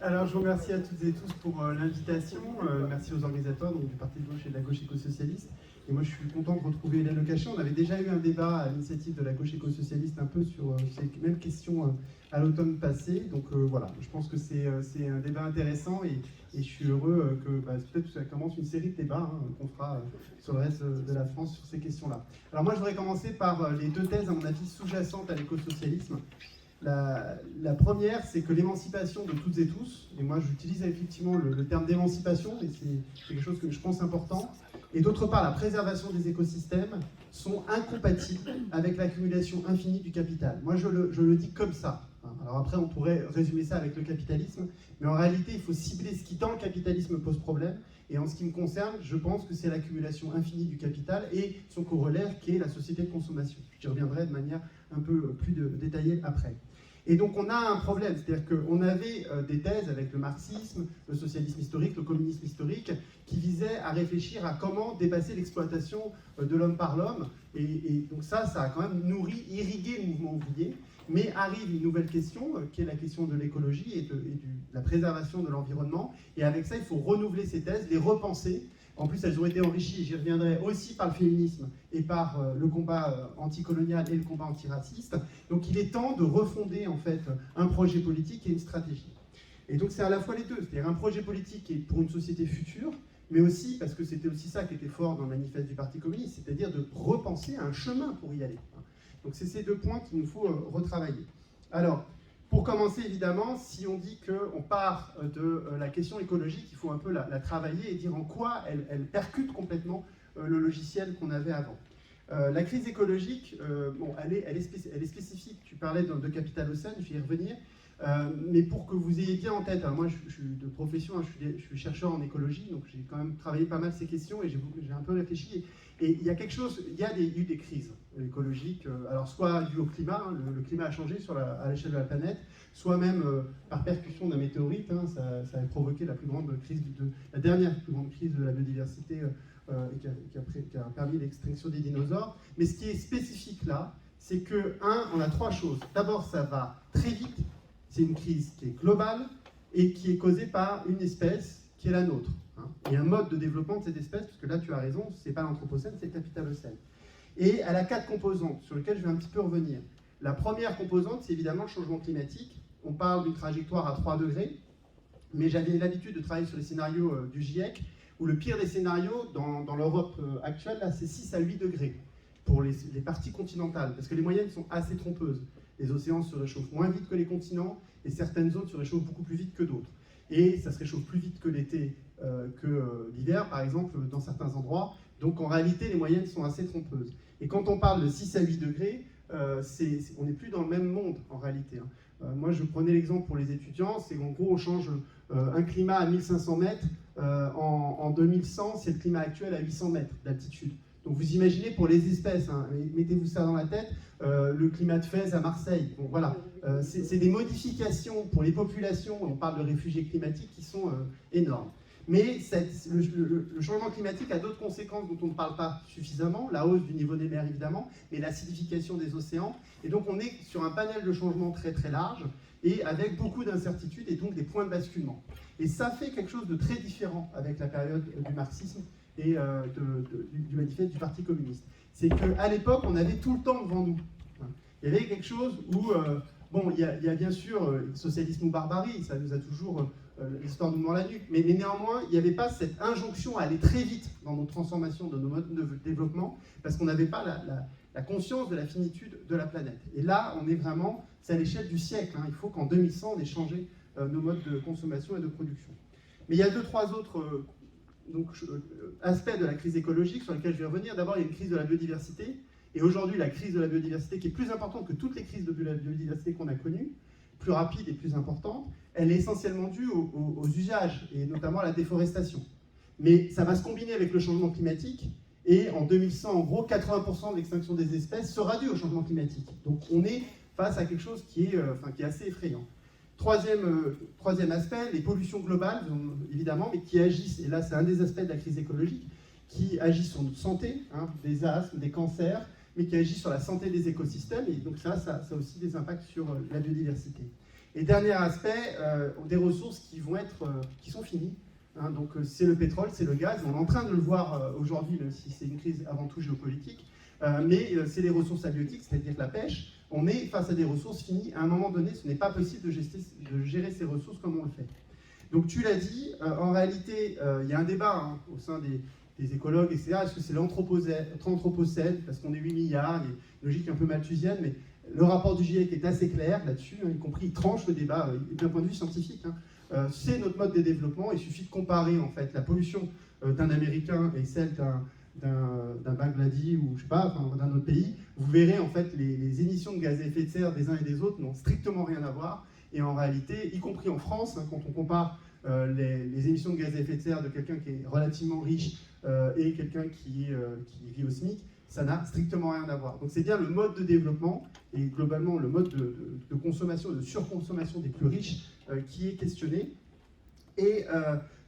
Alors, je vous remercie à toutes et tous pour l'invitation. Merci aux organisateurs donc, du Parti de gauche et de la gauche éco-socialiste. Et moi, je suis content de retrouver Hélène Le Cachet. On avait déjà eu un débat à l'initiative de la gauche éco-socialiste un peu sur ces mêmes questions à l'automne passé. Donc voilà, je pense que c'est un débat intéressant et je suis heureux que peut-être ça commence une série de débats qu'on fera sur le reste de la France sur ces questions-là. Alors moi, je voudrais commencer par les deux thèses, à mon avis, sous-jacentes à l'écosocialisme. La première, c'est que l'émancipation de toutes et tous, et moi j'utilise effectivement le terme d'émancipation, et c'est quelque chose que je pense important, et d'autre part la préservation des écosystèmes sont incompatibles avec l'accumulation infinie du capital. Moi je le dis comme ça. Alors après on pourrait résumer ça avec le capitalisme, mais en réalité il faut cibler ce qui dans le capitalisme pose problème, et en ce qui me concerne, je pense que c'est l'accumulation infinie du capital et son corollaire qui est la société de consommation. J'y reviendrai de manière un peu plus détaillée après. Et donc on a un problème, c'est-à-dire qu'on avait des thèses avec le marxisme, le socialisme historique, le communisme historique, qui visaient à réfléchir à comment dépasser l'exploitation de l'homme par l'homme. Et donc ça a quand même nourri, irrigué le mouvement ouvrier. Mais arrive une nouvelle question, qui est la question de l'écologie et de la préservation de l'environnement. Et avec ça, il faut renouveler ces thèses, les repenser. En plus, elles ont été enrichies, j'y reviendrai, aussi par le féminisme et par le combat anticolonial et le combat antiraciste. Donc il est temps de refonder en fait un projet politique et une stratégie. Et donc c'est à la fois les deux, c'est-à-dire un projet politique qui est pour une société future, mais aussi, parce que c'était aussi ça qui était fort dans le manifeste du Parti communiste, c'est-à-dire de repenser un chemin pour y aller. Donc c'est ces deux points qu'il nous faut retravailler. Alors, pour commencer, évidemment, si on dit qu'on part de la question écologique, il faut un peu la travailler et dire en quoi elle percute complètement le logiciel qu'on avait avant. La crise écologique, bon, elle est spécifique. Tu parlais de capital Océane, je vais y revenir. Mais pour que vous ayez bien en tête, moi je suis de profession, je suis chercheur en écologie, donc j'ai quand même travaillé pas mal ces questions et j'ai un peu réfléchi. Et il y a quelque chose, il y a eu des crises écologiques, alors soit dû au climat, le climat a changé à l'échelle de la planète, soit même par percussion d'un météorite, ça a provoqué la dernière plus grande crise de la biodiversité qui a permis l'extinction des dinosaures. Mais ce qui est spécifique là, c'est que, on a trois choses. D'abord, ça va très vite. C'est une crise qui est globale et qui est causée par une espèce qui est la nôtre. Et un mode de développement de cette espèce, parce que là tu as raison, ce n'est pas l'anthropocène, c'est le capitalocène. Et elle a 4 composantes sur lesquelles je vais un petit peu revenir. La première composante, c'est évidemment le changement climatique. On parle d'une trajectoire à 3 degrés, mais j'avais l'habitude de travailler sur les scénarios du GIEC, où le pire des scénarios dans l'Europe actuelle, là, c'est 6 à 8 degrés pour les parties continentales, parce que les moyennes sont assez trompeuses. Les océans se réchauffent moins vite que les continents, et certaines zones se réchauffent beaucoup plus vite que d'autres. Et ça se réchauffe plus vite que l'été, que l'hiver, par exemple, dans certains endroits. Donc en réalité, les moyennes sont assez trompeuses. Et quand on parle de 6 à 8 degrés, on n'est plus dans le même monde, en réalité. Moi, je prenais l'exemple pour les étudiants, c'est qu'en gros, on change un climat à 1500 mètres en 2100, c'est le climat actuel à 800 mètres d'altitude. Donc vous imaginez pour les espèces, mettez-vous ça dans la tête, le climat de Fès à Marseille. Bon, voilà, c'est des modifications pour les populations, on parle de réfugiés climatiques, qui sont énormes. Mais le changement climatique a d'autres conséquences dont on ne parle pas suffisamment, la hausse du niveau des mers évidemment, mais l'acidification des océans. Et donc on est sur un panel de changements très très large, et avec beaucoup d'incertitudes et donc des points de basculement. Et ça fait quelque chose de très différent avec la période du marxisme et du manifeste du Parti communiste. C'est qu'à l'époque, on avait tout le temps devant nous. Il y avait quelque chose où, bon, il y a bien sûr socialisme ou barbarie, ça nous a toujours, l'histoire nous ment la nuque, mais néanmoins, il n'y avait pas cette injonction à aller très vite dans nos transformations, dans nos modes de développement, parce qu'on n'avait pas la conscience de la finitude de la planète. Et là, on est vraiment, c'est à l'échelle du siècle, il faut qu'en 2100, on ait changé nos modes de consommation et de production. Mais il y a 2-3 autres aspects de la crise écologique sur lesquels je vais revenir. D'abord, il y a une crise de la biodiversité. Et aujourd'hui, la crise de la biodiversité, qui est plus importante que toutes les crises de la biodiversité qu'on a connues, plus rapide et plus importante, elle est essentiellement due aux usages, et notamment à la déforestation. Mais ça va se combiner avec le changement climatique, et en 2100, en gros, 80% de l'extinction des espèces sera due au changement climatique. Donc on est face à quelque chose qui est assez effrayant. Troisième aspect, les pollutions globales, évidemment, mais qui agissent, et là c'est un des aspects de la crise écologique, qui agissent sur notre santé, des asthmes, des cancers, mais qui agissent sur la santé des écosystèmes, et donc ça a aussi des impacts sur la biodiversité. Et dernier aspect, des ressources qui sont finies. Hein, donc c'est le pétrole, c'est le gaz. On est en train de le voir aujourd'hui, même si c'est une crise avant tout géopolitique. Mais c'est les ressources halieutiques, c'est-à-dire la pêche. On est face à des ressources finies. À un moment donné, ce n'est pas possible de gérer ces ressources comme on le fait. Donc tu l'as dit, en réalité, il y a un débat hein, au sein des écologues, etc. Est-ce que c'est l'anthropocène, parce qu'on est 8 milliards, une logique un peu malthusienne, mais le rapport du GIEC est assez clair là-dessus, hein, y compris il tranche le débat d'un point de vue scientifique. Hein. C'est notre mode de développement, il suffit de comparer en fait la pollution d'un Américain et celle d'un Bangladesh ou je sais pas, enfin, d'un autre pays. Vous verrez en fait les émissions de gaz à effet de serre des uns et des autres n'ont strictement rien à voir. Et en réalité, y compris en France, hein, quand on compare les émissions de gaz à effet de serre de quelqu'un qui est relativement riche et quelqu'un qui vit au SMIC, ça n'a strictement rien à voir. Donc c'est bien le mode de développement et globalement le mode de consommation, de surconsommation des plus riches qui est questionné. Et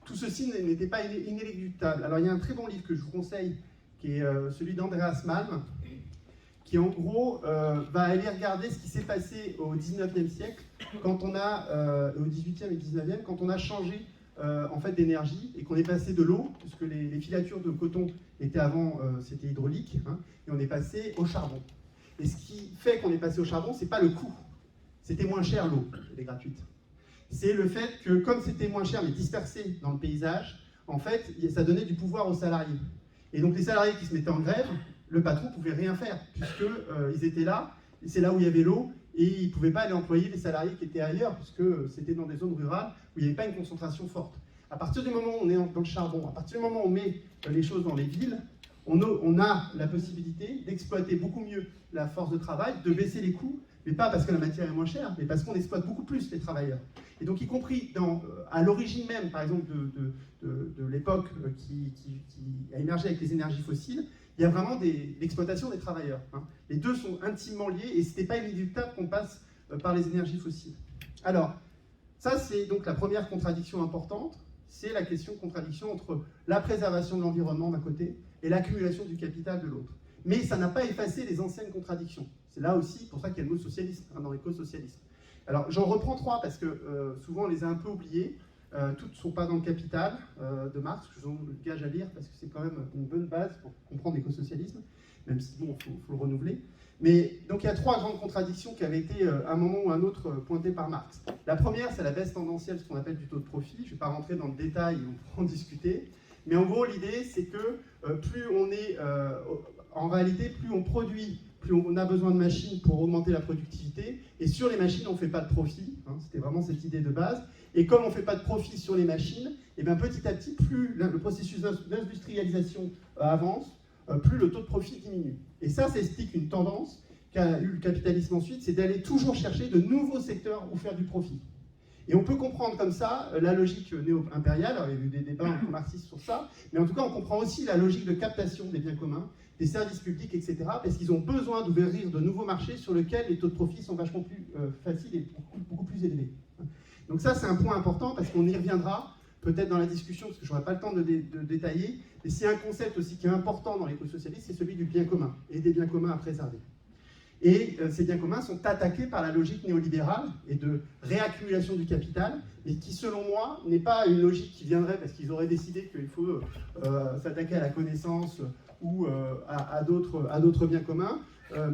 tout ceci n'était pas inéluctable. Alors il y a un très bon livre que je vous conseille, qui est celui d'Andreas Malm, qui en gros va aller regarder ce qui s'est passé au 19e siècle, quand on a, au 18e et 19e, quand on a changé en fait d'énergie et qu'on est passé de l'eau, puisque les filatures de coton étaient avant, c'était hydraulique, hein, et on est passé au charbon. Et ce qui fait qu'on est passé au charbon, c'est pas le coût, c'était moins cher l'eau, elle est gratuite. C'est le fait que comme c'était moins cher mais dispersé dans le paysage, en fait, ça donnait du pouvoir aux salariés. Et donc les salariés qui se mettaient en grève, le patron ne pouvait rien faire, puisqu'ils étaient là, et c'est là où il y avait l'eau, et il ne pouvait pas aller employer les salariés qui étaient ailleurs, puisque c'était dans des zones rurales où il n'y avait pas une concentration forte. À partir du moment où on est dans le charbon, à partir du moment où on met les choses dans les villes, on a la possibilité d'exploiter beaucoup mieux la force de travail, de baisser les coûts, mais pas parce que la matière est moins chère, mais parce qu'on exploite beaucoup plus les travailleurs. Et donc, y compris à l'origine même, par exemple, de l'époque qui a émergé avec les énergies fossiles, il y a vraiment l'exploitation des travailleurs. Hein. Les deux sont intimement liés et ce n'était pas inéluctable qu'on passe par les énergies fossiles. Alors, ça c'est donc la première contradiction importante, c'est la contradiction entre la préservation de l'environnement d'un côté et l'accumulation du capital de l'autre. Mais ça n'a pas effacé les anciennes contradictions. C'est là aussi pour ça qu'il y a le mot socialisme hein, dans l'éco-socialisme. Alors j'en reprends trois parce que souvent on les a un peu oubliées. Toutes ne sont pas dans le Capital de Marx, je vous engage à lire parce que c'est quand même une bonne base pour comprendre l'écosocialisme, même si bon, faut le renouveler. Mais donc il y a trois grandes contradictions qui avaient été à un moment ou à un autre pointées par Marx. La première, c'est la baisse tendancielle, ce qu'on appelle du taux de profit. Je ne vais pas rentrer dans le détail, on pourra en discuter. Mais en gros, l'idée, c'est que plus on est, en réalité, plus on produit, plus on a besoin de machines pour augmenter la productivité. Et sur les machines, on ne fait pas de profit. Hein, c'était vraiment cette idée de base. Et comme on ne fait pas de profit sur les machines, et bien petit à petit, plus le processus d'industrialisation avance, plus le taux de profit diminue. Et ça explique une tendance qu'a eu le capitalisme ensuite, c'est d'aller toujours chercher de nouveaux secteurs où faire du profit. Et on peut comprendre comme ça la logique néo-impériale, il y a eu des débats un peu marxistes sur ça, mais en tout cas on comprend aussi la logique de captation des biens communs, des services publics, etc., parce qu'ils ont besoin d'ouvrir de nouveaux marchés sur lesquels les taux de profit sont vachement plus faciles et beaucoup plus élevés. Donc ça c'est un point important parce qu'on y reviendra peut-être dans la discussion, parce que je n'aurai pas le temps de détailler, mais c'est un concept aussi qui est important dans l'éco-socialisme, c'est celui du bien commun, et des biens communs à préserver. Et ces biens communs sont attaqués par la logique néolibérale et de réaccumulation du capital, mais qui, selon moi, n'est pas une logique qui viendrait parce qu'ils auraient décidé qu'il faut s'attaquer à la connaissance ou à d'autres biens communs,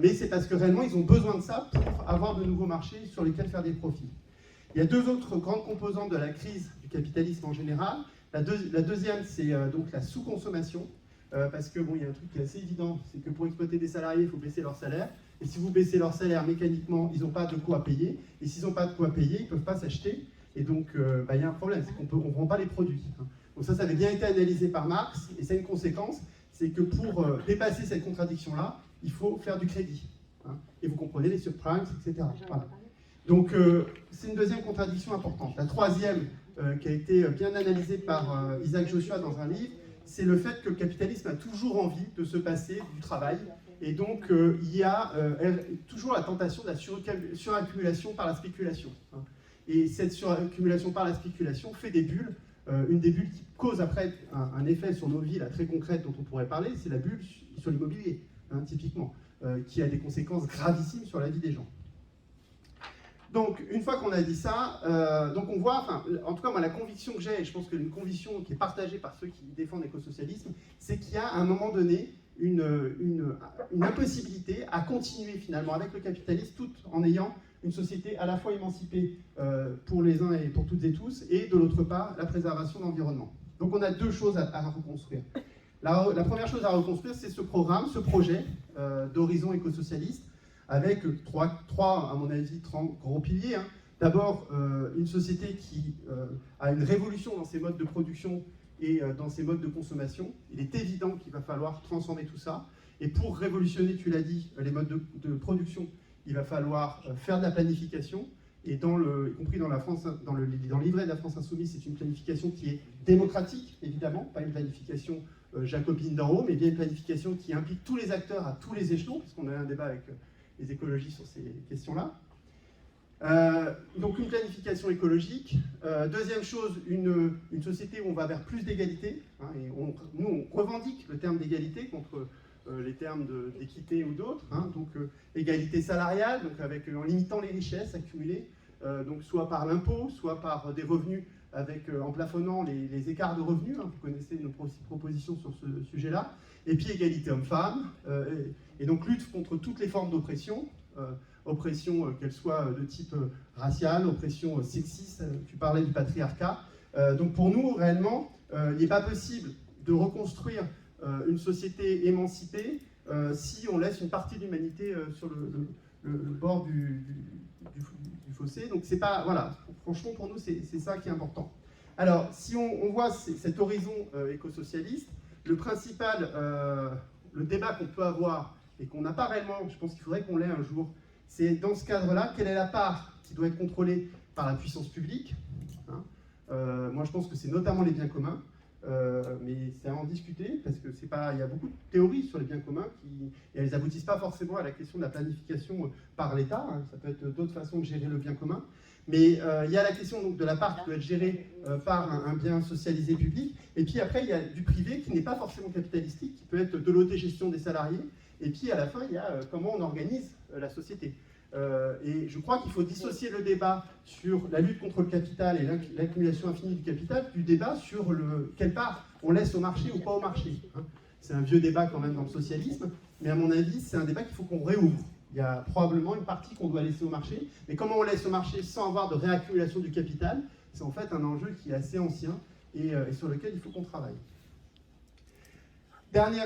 mais c'est parce que réellement, ils ont besoin de ça pour avoir de nouveaux marchés sur lesquels faire des profits. Il y a deux autres grandes composantes de la crise du capitalisme en général. La deuxième, c'est donc la sous-consommation, parce que bon, il y a un truc qui est assez évident, c'est que pour exploiter des salariés, il faut baisser leur salaire. Et si vous baissez leur salaire mécaniquement, ils n'ont pas de quoi payer. Et s'ils n'ont pas de quoi payer, ils ne peuvent pas s'acheter. Et donc, il y a un problème, c'est qu'on ne vend pas les produits. Donc ça avait bien été analysé par Marx, et ça a une conséquence, c'est que pour dépasser cette contradiction-là, il faut faire du crédit. Hein. Et vous comprenez les subprimes, etc. Voilà. Donc, c'est une deuxième contradiction importante. La troisième, qui a été bien analysée par Isaac Joshua dans un livre, c'est le fait que le capitalisme a toujours envie de se passer du travail. Et donc, il y a toujours la tentation de la suraccumulation par la spéculation. Hein. Et cette suraccumulation par la spéculation fait des bulles. Une des bulles qui cause après un effet sur nos vies là, très concrète dont on pourrait parler, c'est la bulle sur l'immobilier, hein, typiquement, qui a des conséquences gravissimes sur la vie des gens. Donc, une fois qu'on a dit ça, donc on voit, enfin, en tout cas, moi, la conviction que j'ai, et je pense qu'une conviction qui est partagée par ceux qui défendent l'écosocialisme, c'est qu'il y a à un moment donné une impossibilité à continuer finalement avec le capitalisme, tout en ayant une société à la fois émancipée pour les uns et pour toutes et tous, et de l'autre part, la préservation de l'environnement. Donc on a deux choses à reconstruire. La première chose à reconstruire, c'est ce programme, ce projet d'horizon écosocialiste, avec trois, à mon avis, gros piliers. Hein. D'abord, une société qui a une révolution dans ses modes de production et dans ses modes de consommation. Il est évident qu'il va falloir transformer tout ça. Et pour révolutionner, tu l'as dit, les modes de production, il va falloir faire de la planification. Et y compris dans le livret de la France Insoumise, c'est une planification qui est démocratique, évidemment, pas une planification jacobine d'en haut, mais bien une planification qui implique tous les acteurs à tous les échelons, puisqu'on a un débat avec les écologistes sur ces questions-là. Donc une planification écologique. Deuxième chose, une société où on va vers plus d'égalité. Hein, et nous, on revendique le terme d'égalité contre les termes d'équité ou d'autres. Hein, donc égalité salariale, donc en limitant les richesses accumulées, donc soit par l'impôt, soit par des revenus, en plafonnant les écarts de revenus. Hein, vous connaissez nos propositions sur ce sujet-là. Et puis égalité homme-femme. Et donc lutte contre toutes les formes d'oppression. Oppression, qu'elle soit de type racial, oppression sexiste, tu parlais du patriarcat. Donc pour nous, réellement, il n'est pas possible de reconstruire une société émancipée si on laisse une partie de l'humanité sur le bord du fossé. Donc c'est pas, voilà, franchement pour nous, c'est ça qui est important. Alors, si on voit cet horizon écosocialiste, le débat qu'on peut avoir, et qu'on n'a pas réellement, je pense qu'il faudrait qu'on l'ait un jour, c'est dans ce cadre-là, quelle est la part qui doit être contrôlée par la puissance publique, hein. Moi je pense que c'est notamment les biens communs, mais c'est à en discuter, parce que il y a beaucoup de théories sur les biens communs, et elles n'aboutissent pas forcément à la question de la planification par l'État, hein. Ça peut être d'autres façons de gérer le bien commun, mais il y a la question donc, de la part qui doit être gérée par un bien socialisé public, et puis après il y a du privé qui n'est pas forcément capitalistique, qui peut être de l'autogestion des salariés, et puis à la fin il y a comment on organise la société. Et je crois qu'il faut dissocier le débat sur la lutte contre le capital et l'accumulation infinie du capital du débat sur quelle part on laisse au marché ou pas au marché. Hein. C'est un vieux débat quand même dans le socialisme, mais à mon avis c'est un débat qu'il faut qu'on réouvre. Il y a probablement une partie qu'on doit laisser au marché, mais comment on laisse au marché sans avoir de réaccumulation du capital, c'est en fait un enjeu qui est assez ancien et sur lequel il faut qu'on travaille. Dernier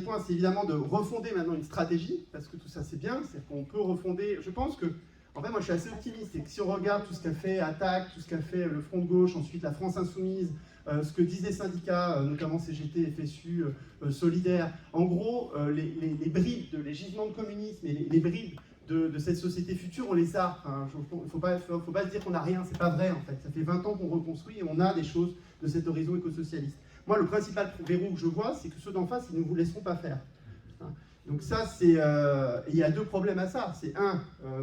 point, c'est évidemment de refonder maintenant une stratégie, parce que tout ça c'est bien, c'est qu'on peut refonder, je pense que, en fait moi je suis assez optimiste, et que si on regarde tout ce qu'a fait Attac, tout ce qu'a fait le Front de Gauche, ensuite la France Insoumise, ce que disent les syndicats, notamment CGT, FSU, Solidaire, en gros les bribes, les gisements de communisme et les bribes de cette société future, on les a. Enfin, il ne faut pas se dire qu'on n'a rien, c'est pas vrai en fait. Ça fait 20 ans qu'on reconstruit et on a des choses de cet horizon écosocialiste. Moi, le principal verrou que je vois, c'est que ceux d'en face, ils ne vous laisseront pas faire. Donc ça, c'est... il y a deux problèmes à ça. C'est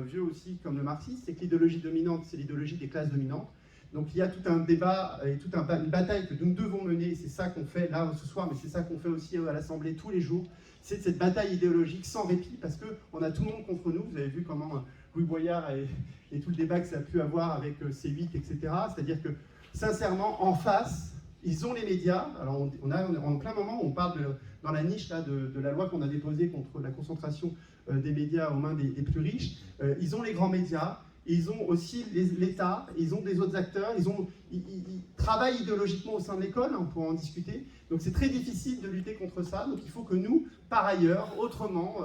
vieux aussi comme le marxisme, c'est que l'idéologie dominante, c'est l'idéologie des classes dominantes. Donc il y a tout un débat et toute une bataille que nous devons mener, c'est ça qu'on fait là ce soir, mais c'est ça qu'on fait aussi à l'Assemblée tous les jours. C'est cette bataille idéologique sans répit, parce qu'on a tout le monde contre nous. Vous avez vu comment Louis Boyard et tout le débat que ça a pu avoir avec C8, etc. C'est-à-dire que, sincèrement, en face... Ils ont les médias. Alors on a en plein moment, on parle dans la niche là, de la loi qu'on a déposée contre la concentration des médias aux mains des plus riches. Ils ont les grands médias, ils ont aussi l'État, ils ont des autres acteurs, ils travaillent idéologiquement au sein de l'école, on pourra en discuter. Donc c'est très difficile de lutter contre ça. Donc il faut que nous, par ailleurs, autrement,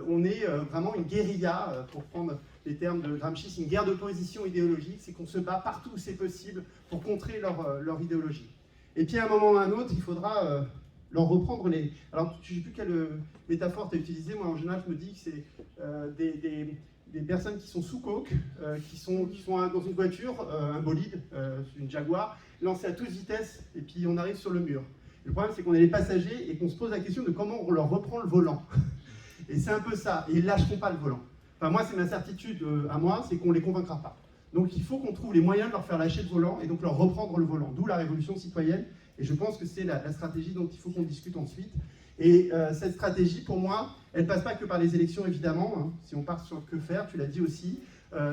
on ait vraiment une guérilla, pour prendre les termes de Gramsci, c'est une guerre d'opposition idéologique, c'est qu'on se bat partout où c'est possible pour contrer leur idéologie. Et puis à un moment ou à un autre, il faudra leur reprendre les... Alors je ne sais plus quelle métaphore tu as utilisée, moi en général je me dis que c'est des personnes qui sont sous coke, qui sont dans une voiture, un bolide, une Jaguar, lancée à toute vitesse, et puis on arrive sur le mur. Le problème c'est qu'on est les passagers et qu'on se pose la question de comment on leur reprend le volant. Et c'est un peu ça, et ils ne lâcheront pas le volant. Enfin moi c'est ma certitude à moi, c'est qu'on ne les convaincra pas. Donc il faut qu'on trouve les moyens de leur faire lâcher le volant et donc leur reprendre le volant, d'où la révolution citoyenne. Et je pense que c'est la stratégie dont il faut qu'on discute ensuite. Et cette stratégie, pour moi, elle ne passe pas que par les élections, évidemment. Hein. Si on part sur que faire, tu l'as dit aussi,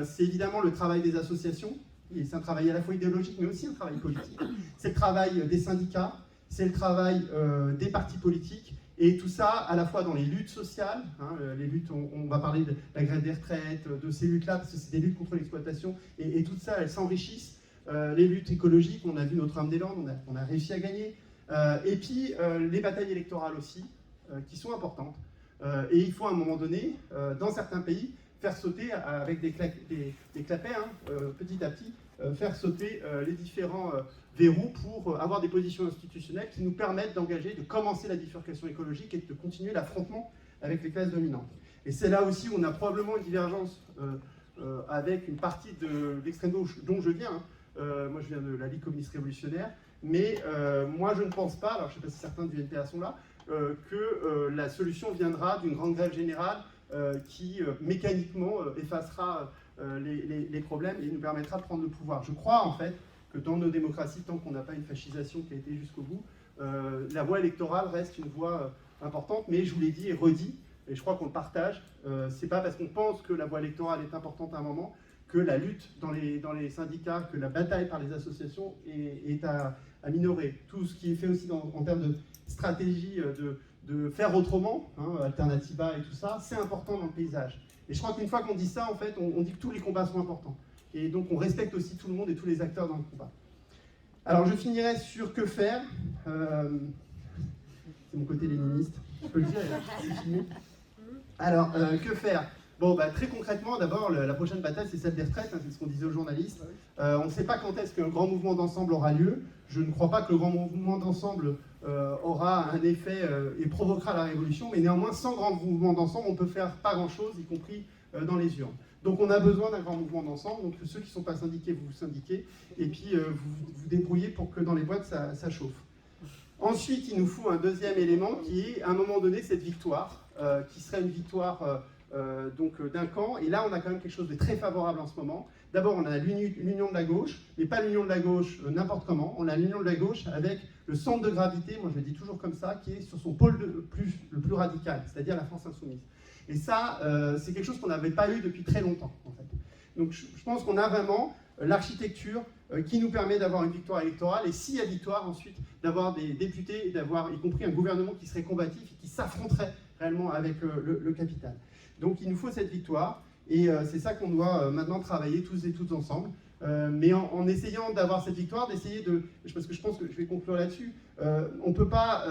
C'est évidemment le travail des associations, et c'est un travail à la fois idéologique, mais aussi un travail politique. C'est le travail des syndicats, c'est le travail des partis politiques, et tout ça à la fois dans les luttes sociales, les luttes, on va parler de la grève des retraites, de ces luttes-là, parce que c'est des luttes contre l'exploitation, et tout ça, elles s'enrichissent. Les luttes écologiques, on a vu Notre-Dame-des-Landes, on a réussi à gagner, et puis les batailles électorales aussi, qui sont importantes. Et il faut à un moment donné, dans certains pays, faire sauter, avec des clapets, petit à petit, faire sauter les différents verrous pour avoir des positions institutionnelles qui nous permettent de commencer la bifurcation écologique et de continuer l'affrontement avec les classes dominantes. Et c'est là aussi où on a probablement une divergence avec une partie de l'extrême gauche dont je viens. Moi, je viens de la Ligue communiste révolutionnaire, mais moi, je ne pense pas, alors je ne sais pas si certains du NPA sont là, que la solution viendra d'une grande grève générale qui mécaniquement effacera les problèmes et nous permettra de prendre le pouvoir. Je crois en fait que dans nos démocraties, tant qu'on n'a pas une fascisation qui a été jusqu'au bout, la voie électorale reste une voie importante, mais je vous l'ai dit et redit, et je crois qu'on le partage, c'est pas parce qu'on pense que la voie électorale est importante à un moment que la lutte dans les syndicats, que la bataille par les associations est à minorer. Tout ce qui est fait aussi en termes de stratégie de faire autrement, Alternativa et tout ça, c'est important dans le paysage. Et je crois qu'une fois qu'on dit ça, en fait, on dit que tous les combats sont importants. Et donc on respecte aussi tout le monde et tous les acteurs dans le combat. Alors je finirai sur que faire. C'est mon côté léniniste, je peux le dire, c'est filmé. Alors, que faire ? Bon, très concrètement, d'abord, la prochaine bataille, c'est celle des retraites, c'est ce qu'on disait aux journalistes. On ne sait pas quand est-ce qu'un grand mouvement d'ensemble aura lieu. Je ne crois pas que le grand mouvement d'ensemble aura un effet et provoquera la révolution, mais néanmoins, sans grand mouvement d'ensemble, on peut faire pas grand-chose, y compris dans les urnes. Donc on a besoin d'un grand mouvement d'ensemble, donc ceux qui ne sont pas syndiqués, vous vous syndiquez, et puis vous vous débrouillez pour que dans les boîtes, ça chauffe. Ensuite, il nous faut un deuxième élément qui est, à un moment donné, cette victoire, qui serait une victoire d'un camp. Et là, on a quand même quelque chose de très favorable en ce moment. D'abord, on a l'union de la gauche, mais pas l'union de la gauche n'importe comment. On a l'union de la gauche avec le centre de gravité, moi je le dis toujours comme ça, qui est sur son pôle le plus radical, c'est-à-dire la France insoumise. Et ça, c'est quelque chose qu'on n'avait pas eu depuis très longtemps, en fait. Donc je pense qu'on a vraiment l'architecture qui nous permet d'avoir une victoire électorale, et s'il y a victoire, ensuite, d'avoir des députés, et d'avoir y compris un gouvernement qui serait combatif et qui s'affronterait réellement avec le capital. Donc il nous faut cette victoire, et c'est ça qu'on doit maintenant travailler tous et toutes ensemble, mais en essayant d'avoir cette victoire, d'essayer de... Parce que je pense que je vais conclure là-dessus, on ne peut pas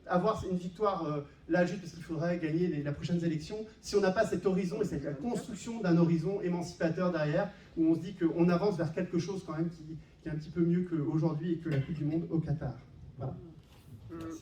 avoir une victoire là juste parce qu'il faudrait gagner la prochaine élection si on n'a pas cet horizon et la construction d'un horizon émancipateur derrière, où on se dit qu'on avance vers quelque chose quand même qui est un petit peu mieux qu'aujourd'hui et que la Coupe du Monde au Qatar. Voilà. Merci.